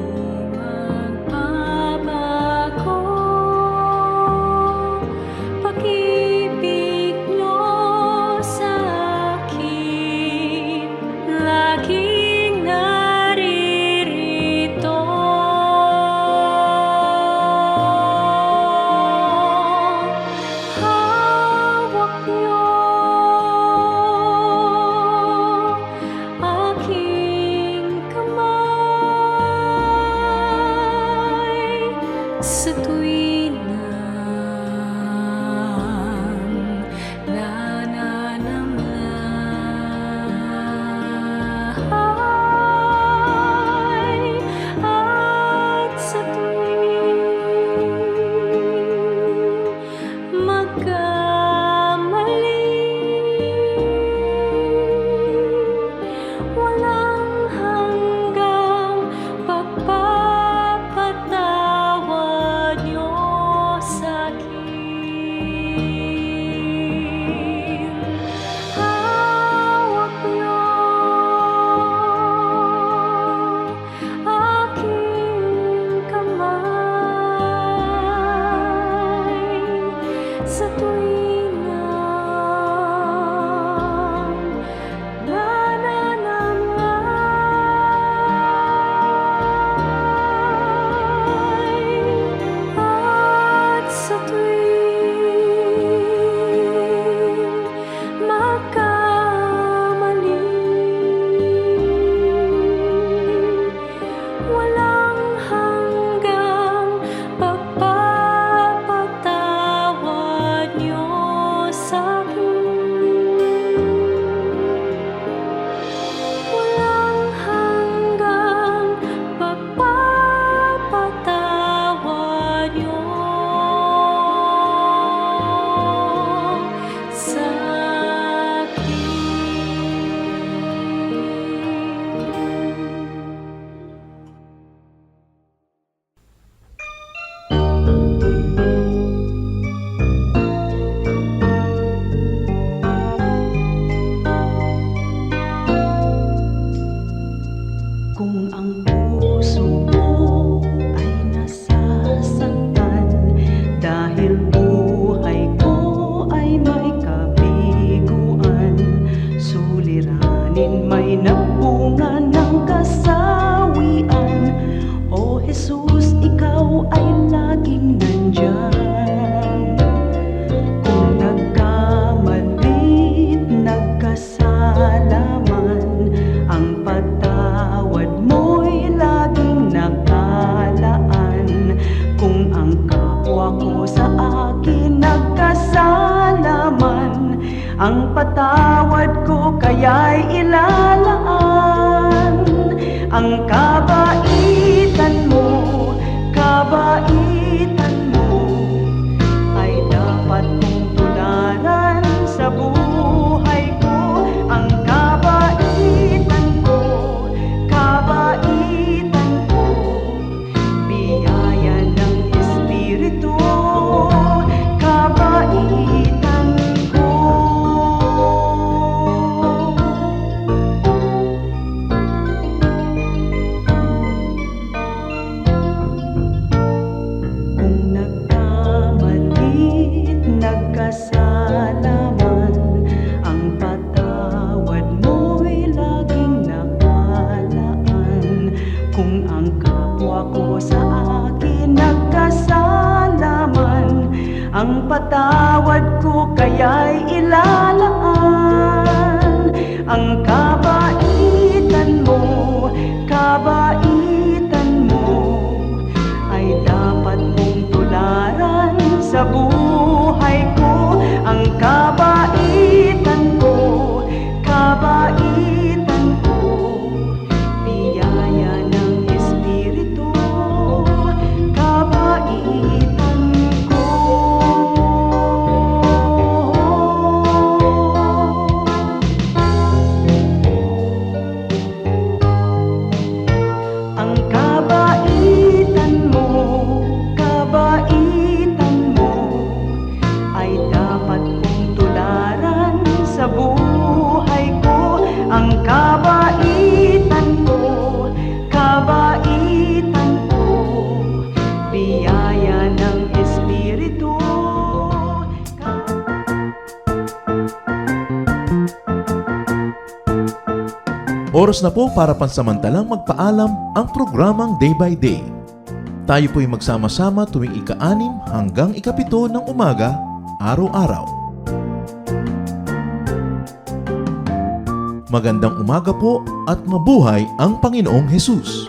Ang patawad ko kaya'y ilalaan. Ang kabaitan mo ay dapat mong tularan sa buhay ko. Ang kabaitan ko, biyaya ng Espiritu, kabaitan ko. Kung nagkamali't nagkasala man, ang patawad mo'y laging nakalaan. Kung ang kapwa ko sa akin nagkasala man, ang patawad ko kaya'y ilalaan. Ang kabaitan mo ay dapat mong tularan sa buhay ko. Ang kabaitan ko, biyaya ng Espiritu, kabaitan ko. Ang kabaitan mo ay dapat kong tularan sa buhay ko. Ang kabaitan ko, biyaya ng Espiritu. Oras na po para pansamantalang magpaalam ang programang Day by Day. Tayo po'y magsama-sama tuwing ika-6 hanggang ika-7 ng umaga, araw-araw. Magandang umaga po at mabuhay ang Panginoong Hesus!